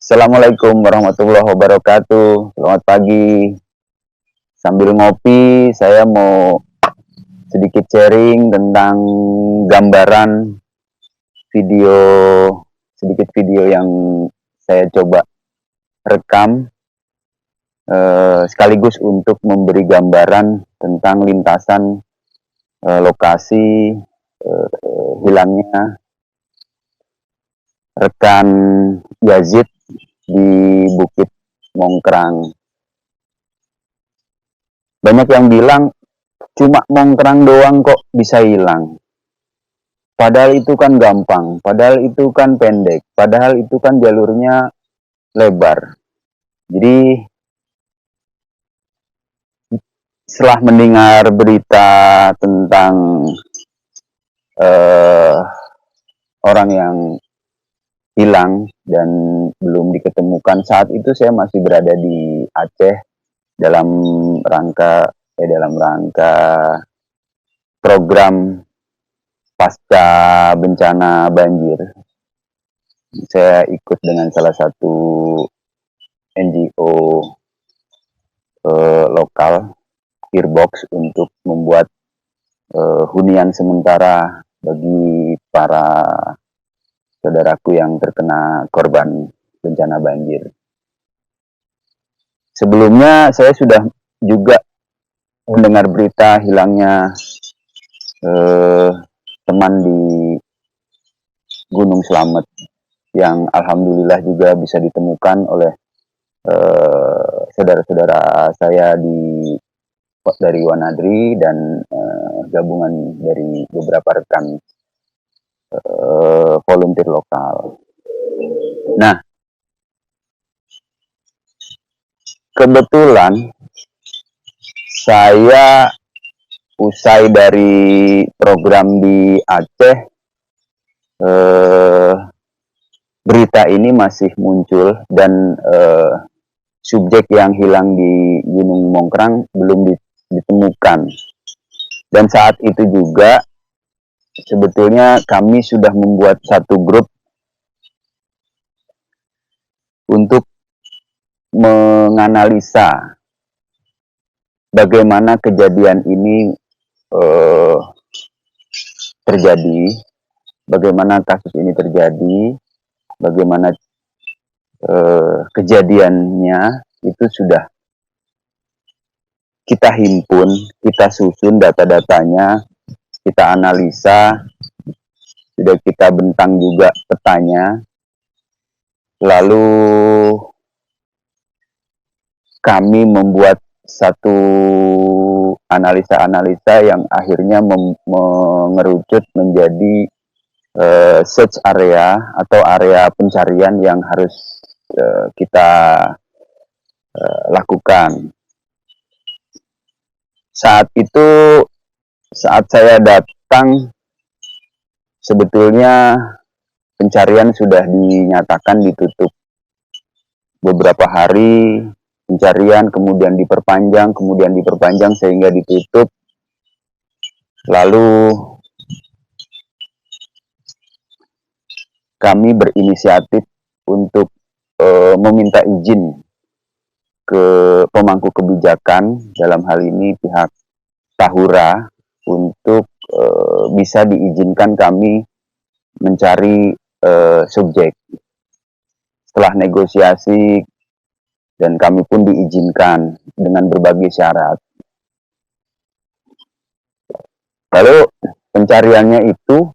Assalamualaikum warahmatullahi wabarakatuh. Selamat pagi. Sambil ngopi, saya mau sedikit sharing tentang gambaran video, sedikit video yang saya coba rekam, sekaligus untuk memberi gambaran tentang lintasan lokasi hilangnya rekan Yazid di Bukit Mongkrang. Banyak yang bilang cuma Mongkrang doang kok bisa hilang. Padahal itu kan gampang, padahal itu kan pendek, padahal itu kan jalurnya lebar. Jadi setelah mendengar berita tentang uh, orang yang hilang dan belum diketemukan, saat itu saya masih berada di Aceh dalam rangka program pasca bencana banjir. Saya ikut dengan salah satu NGO lokal, Earbox, untuk membuat hunian sementara bagi para saudaraku yang terkena korban bencana banjir. Sebelumnya saya sudah juga mendengar berita hilangnya teman di Gunung Slamet yang alhamdulillah juga bisa ditemukan oleh saudara-saudara saya dari Wanadri dan gabungan dari beberapa rekan volunteer lokal. Nah, kebetulan saya usai dari program di Aceh, berita ini masih muncul dan subjek yang hilang di Gunung Mongkrang belum ditemukan. Dan saat itu juga sebetulnya kami sudah membuat satu grup untuk menganalisa bagaimana kejadian ini terjadi, bagaimana kasus ini terjadi, bagaimana kejadiannya itu sudah kita himpun, kita susun data-datanya, kita analisa, sudah kita bentang juga petanya, lalu kami membuat satu analisa-analisa yang akhirnya mengerucut menjadi search area atau area pencarian yang harus kita lakukan. Saat itu, saat saya datang, sebetulnya pencarian sudah dinyatakan ditutup. Beberapa hari pencarian, kemudian diperpanjang sehingga ditutup. Lalu kami berinisiatif untuk meminta izin ke pemangku kebijakan, dalam hal ini pihak Tahura, untuk bisa diizinkan kami mencari subjek. Setelah negosiasi dan kami pun diizinkan dengan berbagai syarat. Lalu pencariannya itu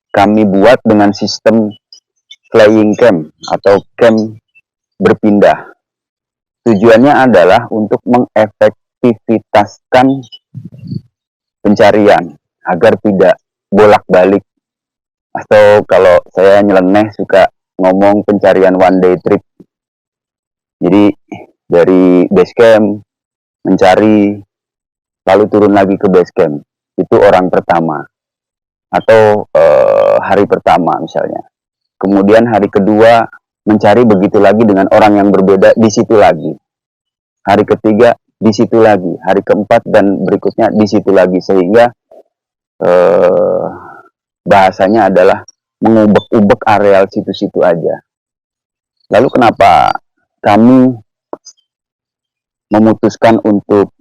kami buat dengan sistem flying camp atau camp berpindah. Tujuannya adalah untuk mengefektivitaskan pencarian agar tidak bolak-balik, atau kalau saya nyeleneh suka ngomong pencarian one day trip. Jadi dari base camp mencari, lalu turun lagi ke base camp. Itu orang pertama atau hari pertama misalnya. Kemudian hari kedua mencari begitu lagi dengan orang yang berbeda di situ lagi. Hari ketiga di situ lagi, hari keempat dan berikutnya di situ lagi, sehingga bahasanya adalah mengubek-ubek areal situ-situ aja. Lalu kenapa kami memutuskan untuk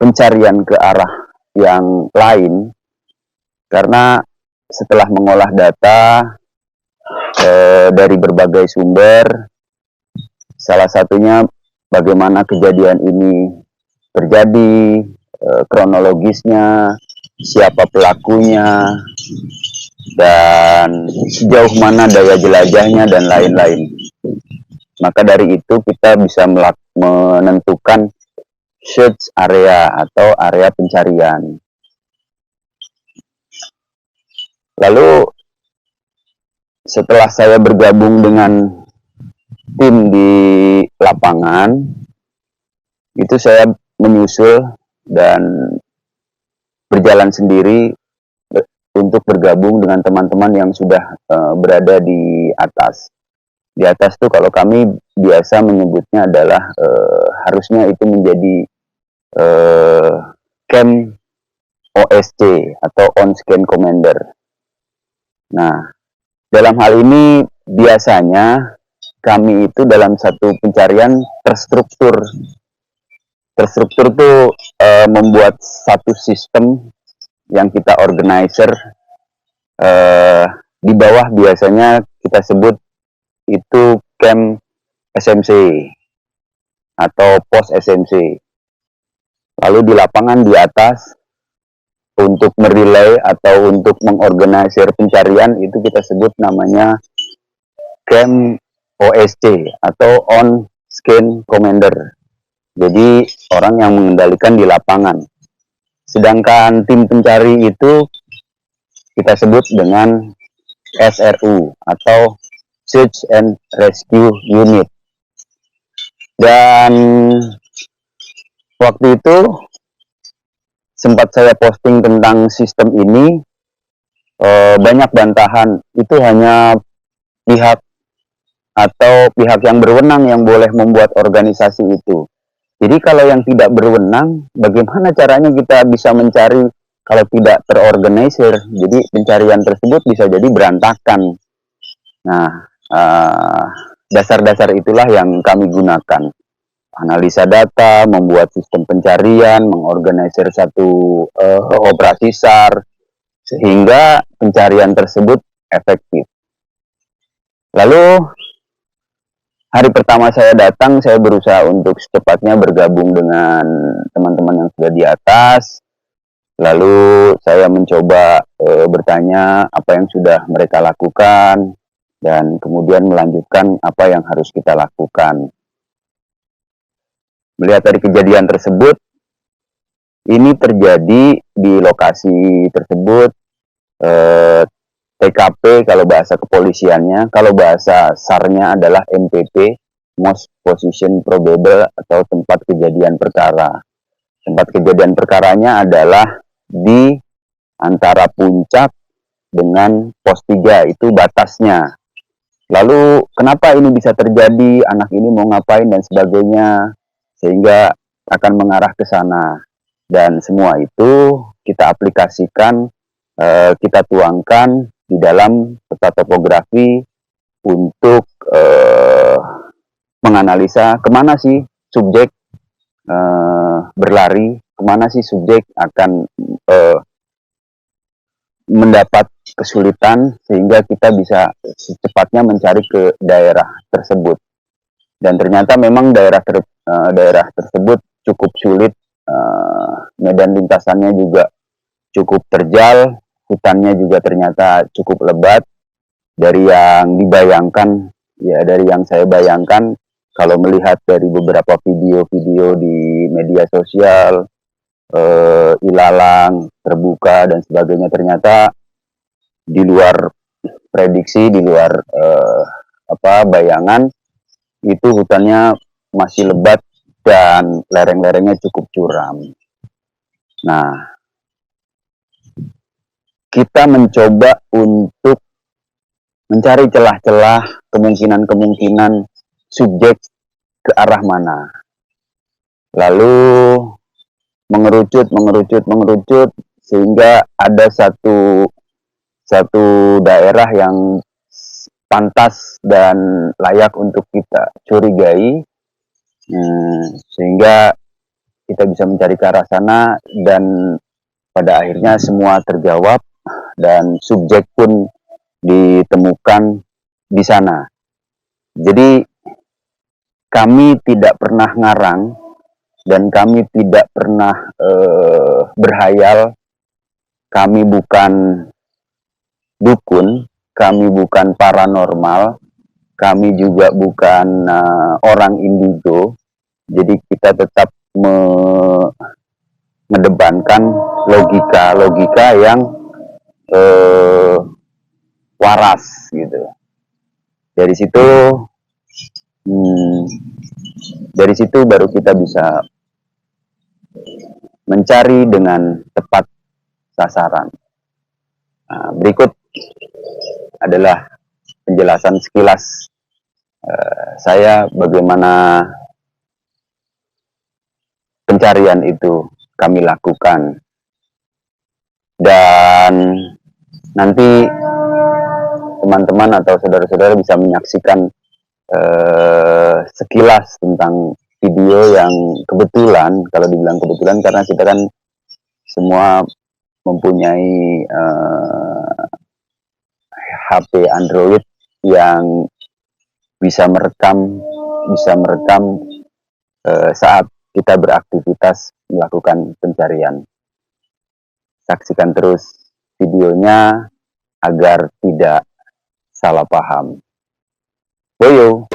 pencarian ke arah yang lain? Karena setelah mengolah data dari berbagai sumber, salah satunya bagaimana kejadian ini terjadi, kronologisnya, siapa pelakunya, dan sejauh mana daya jelajahnya, dan lain-lain. Maka dari itu kita bisa menentukan search area atau area pencarian. Lalu setelah saya bergabung dengan tim di lapangan, itu saya menyusul dan berjalan sendiri untuk bergabung dengan teman-teman yang sudah berada di atas. Di atas tuh kalau kami biasa menyebutnya adalah harusnya itu menjadi camp OSC atau On Scan Commander. Nah, dalam hal ini biasanya kami itu dalam satu pencarian terstruktur. Terstruktur tuh membuat satu sistem yang kita organizer, di bawah biasanya kita sebut itu camp SMC atau pos SMC. Lalu di lapangan di atas untuk merilai atau untuk mengorganisir pencarian itu kita sebut namanya camp OSC atau On Scan Commander. Jadi orang yang mengendalikan di lapangan. Sedangkan tim pencari itu kita sebut dengan SRU atau Search and Rescue Unit. Dan waktu itu sempat saya posting tentang sistem ini, banyak bantahan, itu hanya pihak atau pihak yang berwenang yang boleh membuat organisasi itu. Jadi kalau yang tidak berwenang, bagaimana caranya kita bisa mencari kalau tidak terorganisir? Jadi pencarian tersebut bisa jadi berantakan. Nah, dasar-dasar itulah yang kami gunakan. Analisa data, membuat sistem pencarian, mengorganisir satu operasi SAR, sehingga pencarian tersebut efektif. Lalu hari pertama saya datang, saya berusaha untuk secepatnya bergabung dengan teman-teman yang sudah di atas. Lalu saya mencoba bertanya apa yang sudah mereka lakukan, dan kemudian melanjutkan apa yang harus kita lakukan. Melihat dari kejadian tersebut, ini terjadi di lokasi tersebut, TKP kalau bahasa kepolisiannya, kalau bahasa SAR-nya adalah MPP, Most Position Probable atau tempat kejadian perkara. Tempat kejadian perkaranya adalah di antara puncak dengan pos 3, itu batasnya. Lalu kenapa ini bisa terjadi, anak ini mau ngapain dan sebagainya, sehingga akan mengarah ke sana. Dan semua itu kita aplikasikan, kita tuangkan di dalam peta topografi untuk menganalisa kemana sih subjek berlari, kemana sih subjek akan mendapat kesulitan, sehingga kita bisa secepatnya mencari ke daerah tersebut. Dan ternyata memang daerah tersebut cukup sulit, medan lintasannya juga cukup terjal, hutannya juga ternyata cukup lebat. Dari yang dibayangkan, ya dari yang saya bayangkan, kalau melihat dari beberapa video-video di media sosial, ilalang, terbuka dan sebagainya, ternyata di luar prediksi, di luar bayangan, itu hutannya masih lebat dan lereng-lerengnya cukup curam. Nah, kita mencoba untuk mencari celah-celah kemungkinan-kemungkinan subjek ke arah mana. Lalu mengerucut sehingga ada satu daerah yang pantas dan layak untuk kita curigai, sehingga kita bisa mencari ke arah sana dan pada akhirnya semua terjawab dan subjek pun ditemukan di sana. Jadi kami tidak pernah ngarang dan kami tidak pernah berhayal. Kami bukan dukun, kami bukan paranormal, kami juga bukan orang indigo. Jadi kita tetap mengedepankan logika yang waras gitu. Dari situ baru kita bisa mencari dengan tepat sasaran. Nah, berikut adalah penjelasan sekilas saya bagaimana pencarian itu kami lakukan, dan nanti teman-teman atau saudara-saudara bisa menyaksikan sekilas tentang video yang kebetulan, kalau dibilang kebetulan karena kita kan semua mempunyai HP Android yang bisa merekam saat kita beraktivitas melakukan pencarian. Saksikan terus videonya agar tidak salah paham. Boyo.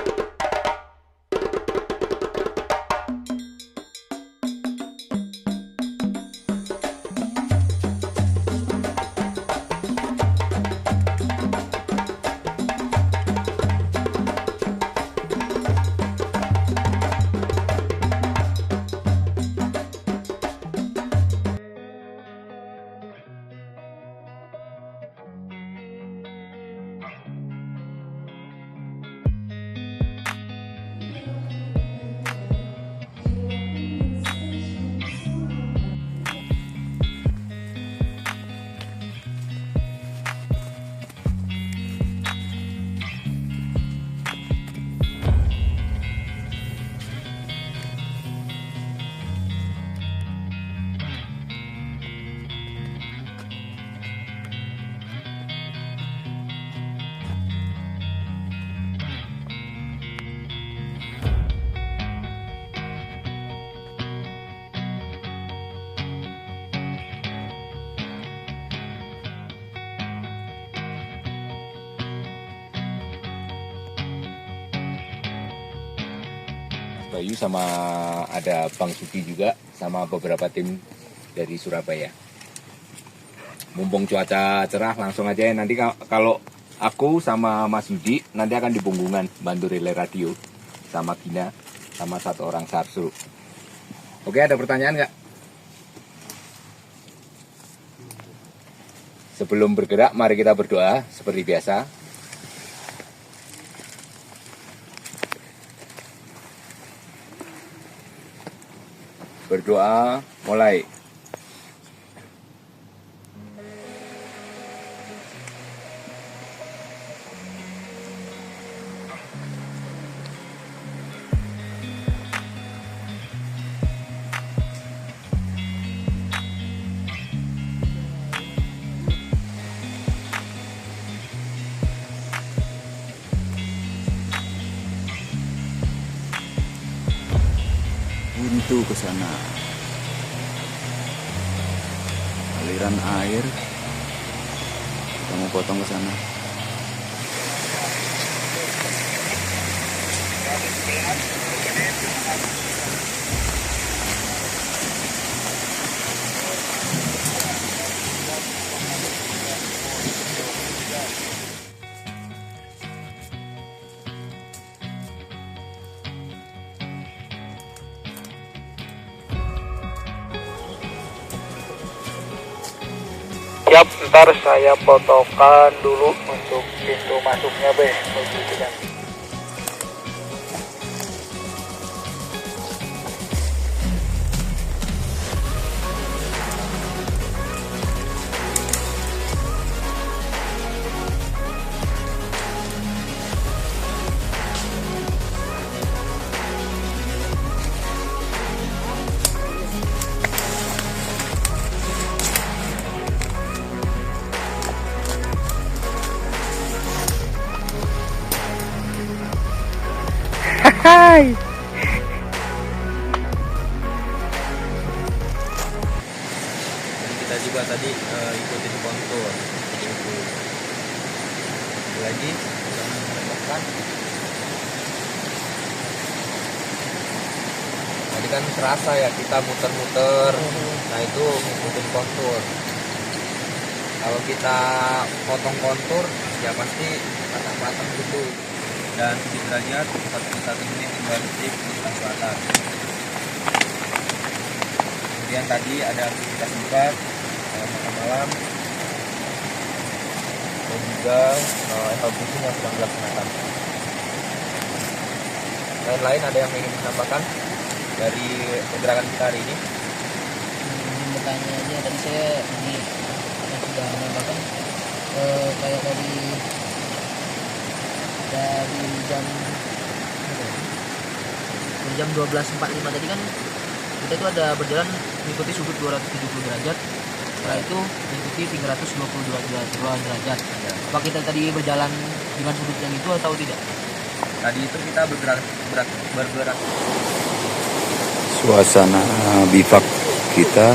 Bayu sama ada Bang Sugi juga sama beberapa tim dari Surabaya. Mumpung cuaca cerah langsung aja ya, nanti kalau aku sama Mas Yudi nanti akan di Punggungan bantu relay radio sama Gina sama satu orang Sarsu. Oke, ada pertanyaan nggak? Sebelum bergerak mari kita berdoa seperti biasa. Berdoa mulai. Pintu ke sana. Aliran air. Kita mau potong ke sana. Siap, ntar saya fotokan dulu untuk pintu masuknya begitu kan. Hai. Dan kita juga tadi ikutin kontur. Lagi kita menambahkan. Tadi kan terasa ya kita muter-muter. Nah itu ngikutin kontur. Kalau kita potong kontur ya pasti patah-patah gitu. Dan 7 derajat 41 menit balik ke selatan. Kemudian tadi ada aktivitas juga makan malam dan juga evaluasi yang sedang dilaksanakan. Lain-lain ada yang ingin ditambahkan dari pergerakan kita hari ini? Bertanya aja tadi saya ini sudah menambahkan kayak dari jam 12.45 tadi kan kita itu ada berjalan mengikuti sudut 270 derajat, setelah itu mengikuti 322 derajat. Apa kita tadi berjalan dengan sudut yang itu atau tidak? Tadi itu kita bergerak. Suasana bivak kita,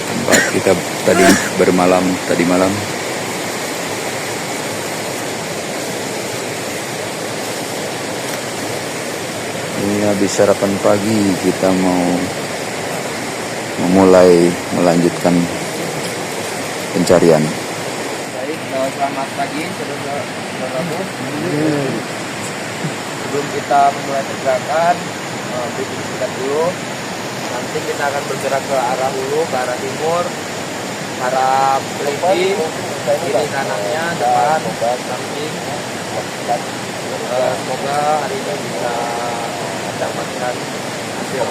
tempat kita tadi malam. Ini habis sarapan pagi, kita mau memulai melanjutkan pencarian. Baik, selamat pagi saudara-saudaraku. Sebelum kita memulai pergerakan, briefing singkat dulu. Nanti kita akan bergerak ke arah hulu, ke arah timur, arah Peliti, kiri kanannya, depan, samping. Semoga hari ini bisa mendapatkan hasil.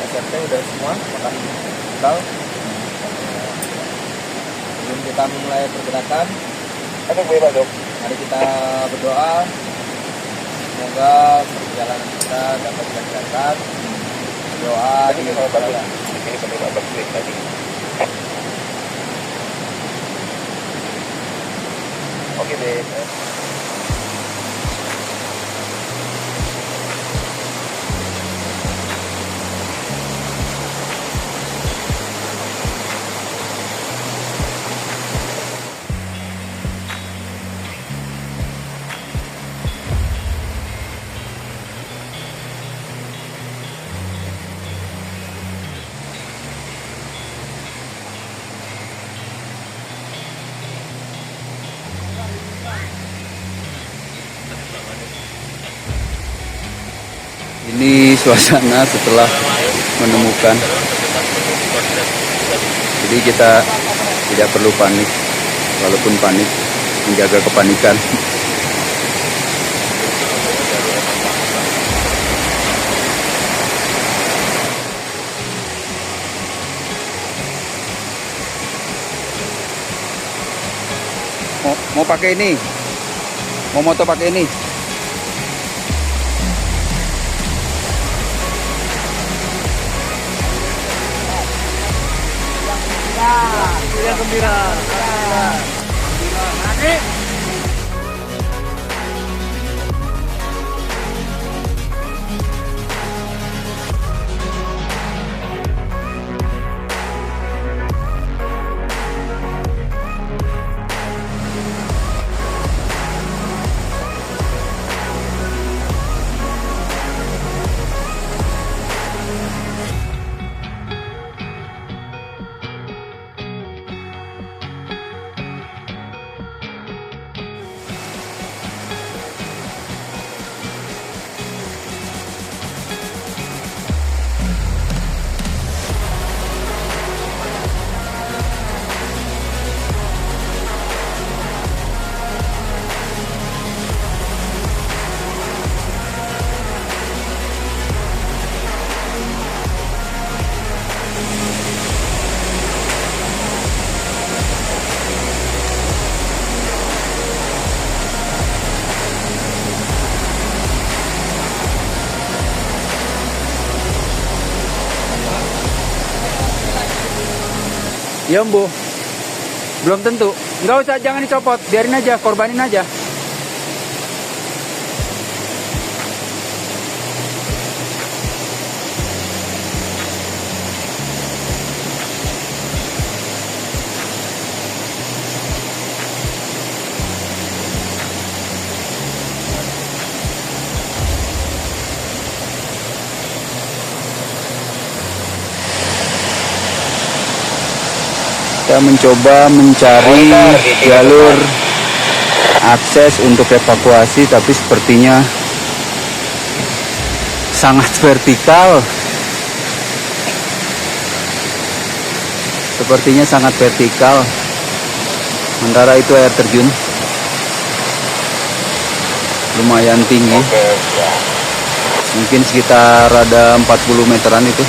SRT udah semua makan bekal. Sebelum kita memulai pergerakan, mari kita berdoa semoga perjalanan kita dapat dilancarkan. Doa di Oke deh. Ini suasana setelah menemukan. Jadi kita tidak perlu panik, walaupun panik menjaga kepanikan. Mau pakai ini, mau moto pakai ini. Ya, gembira. Ya, Bu. Belum tentu. Nggak usah, jangan dicopot, biarin aja, korbanin aja. Kita mencoba mencari jalur akses untuk evakuasi, tapi sepertinya sangat vertikal. Sepertinya sangat vertikal. Sementara itu air terjun lumayan tinggi. Mungkin sekitar ada 40 meteran itu.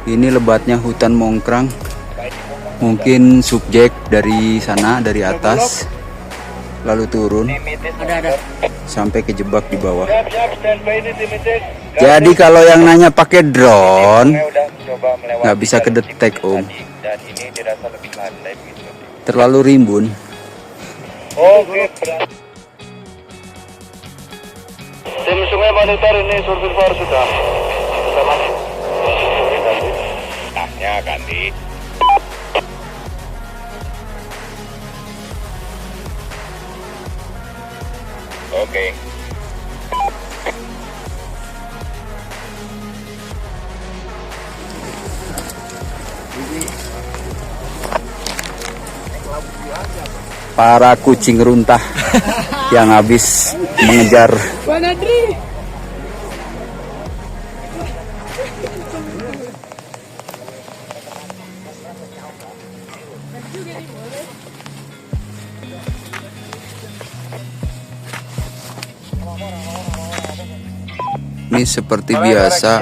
Ini lebatnya hutan Mongkrang. Mungkin subjek dari sana, dari atas, lalu turun sampai kejebak di bawah. Jadi kalau yang nanya pakai drone, nggak bisa kedetek om. Terlalu rimbun. Tim Sungai Monitor ini survivor sudah masuk. Ya ganti. Oke. Para kucing runtah yang habis mengejar ini seperti biasa.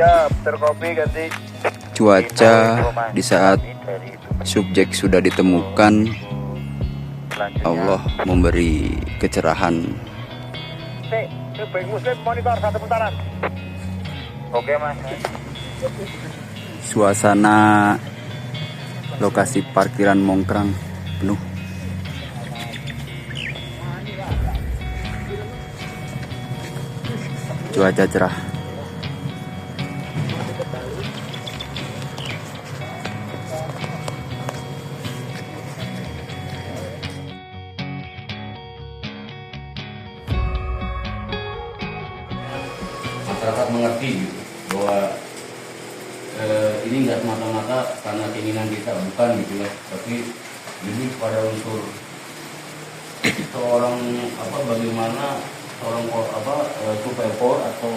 Cuaca di saat subjek sudah ditemukan, Allah memberi kecerahan. Oke mas. Suasana lokasi parkiran Mongkrang penuh. Cuaca cerah. Masyarakat mengerti gitu, bahwa ini nggak semata-mata karena keinginan kita, bukan gitu ya, tapi lebih pada unsur seorang bagaimana seorang survivor atau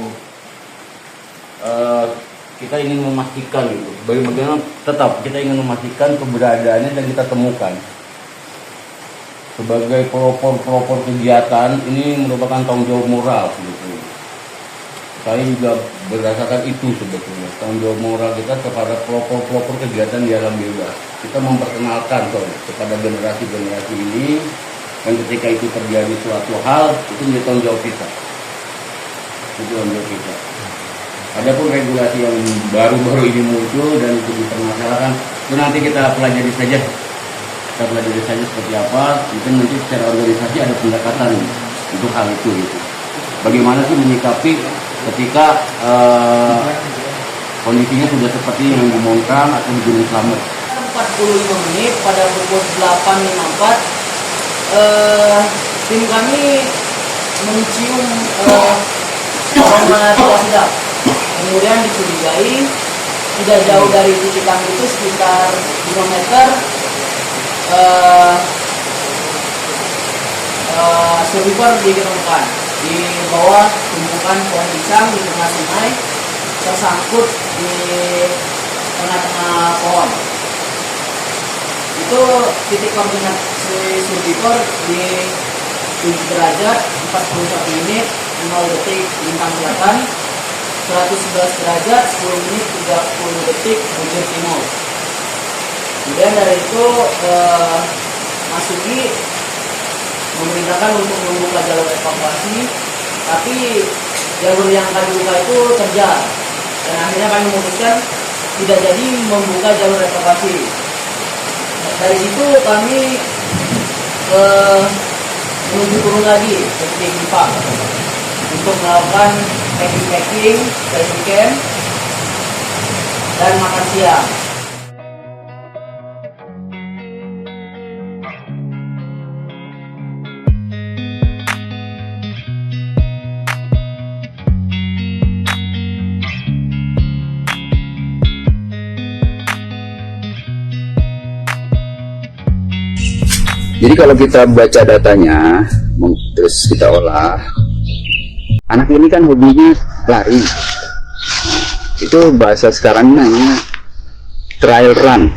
kita ingin memastikan gitu, bagaimana tetap kita ingin memastikan keberadaannya dan kita temukan. Sebagai pelopor kegiatan ini merupakan tanggung jawab moral gitu. Saya juga berdasarkan itu sebetulnya tanggung jawab moral kita kepada pelopor kegiatan di alam bebas. Kita memperkenalkan kepada generasi ini, dan ketika itu terjadi suatu hal, itu menjadi tanggung jawab kita. Itu tanggung jawab kita. Adapun regulasi yang baru-baru ini muncul dan itu dipermasalahkan, itu nanti kita pelajari saja. Kita pelajari saja seperti apa. Mungkin nanti secara organisasi ada pendekatan untuk hal itu gitu. Bagaimana sih menyikapi ketika kondisinya sudah seperti yang di Mongkrang atau di Gunung Slamet. 45 menit pada pukul 8.54 tim kami mencium aroma tidak sedap. Kemudian dicurigai tidak jauh dari titik kami itu sekitar 5 meter survivor ditemukan di bawah tumpukan pohon pisang di tengah sungai, tersangkut di tengah-tengah pohon. Itu titik koordinat survivor di 7 derajat 41 menit 0 detik lintang selatan, 111 derajat 10 menit 30 detik bujur timur. Kemudian dari itu Masuki memerintahkan untuk membuka jalur evakuasi, tapi jalur yang kami buka itu terjal, dan akhirnya kami memutuskan tidak jadi membuka jalur evakuasi. Dari situ kami menuju turun lagi ke titik pipa untuk melakukan packing, training camp, dan makan siang. Jadi kalau kita baca datanya, terus kita olah, anak ini kan hobinya lari. Itu bahasa sekarang namanya trail run.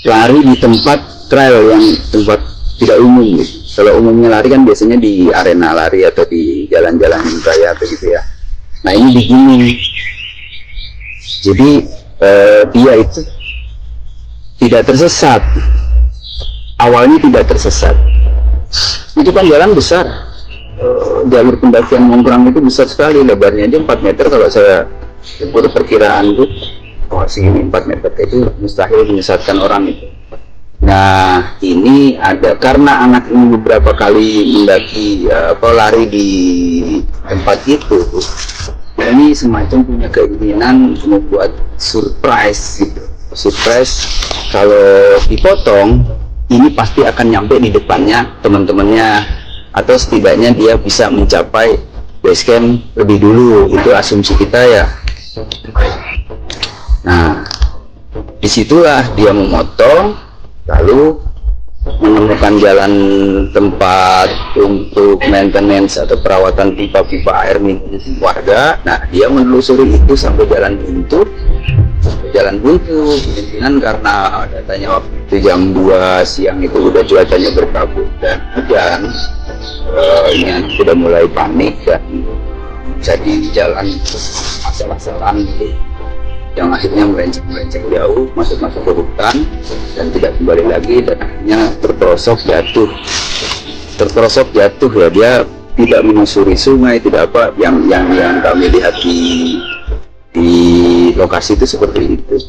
Lari di tempat trail yang tempat tidak umum gitu. Kalau umumnya lari kan biasanya di arena lari atau di jalan-jalan raya atau gitu ya. Nah ini di gunung. Jadi dia itu tidak tersesat. Awalnya tidak tersesat. Itu kan jalan besar, jalur pendakian Mongkrang itu besar sekali, lebarnya aja 4 meter. Kalau saya ukur perkiraan itu, segini 4 meter itu mustahil menyesatkan orang itu. Nah ini ada karena anak ini beberapa kali mendaki lari di tempat itu, ini semacam punya keinginan membuat surprise gitu. Surprise kalau dipotong ini pasti akan nyampe di depannya teman-temannya, atau setidaknya dia bisa mencapai base camp lebih dulu. Itu asumsi kita ya. Nah disitulah dia memotong, lalu menemukan jalan tempat untuk maintenance atau perawatan pipa-pipa air minum warga. Nah dia menelusuri itu sampai jalan buntu. Kemungkinan karena datanya waktu itu jam 2 siang itu udah cuacanya berkabut dan hujan, ini sudah mulai panik dan jadi jalan asal-asalan gitu, yang akhirnya melenceng jauh, masuk ke hutan dan tidak kembali lagi, dan akhirnya terperosok jatuh ya. Dia tidak menyusuri sungai, tidak apa yang kami lihat di lokasi itu seperti itu.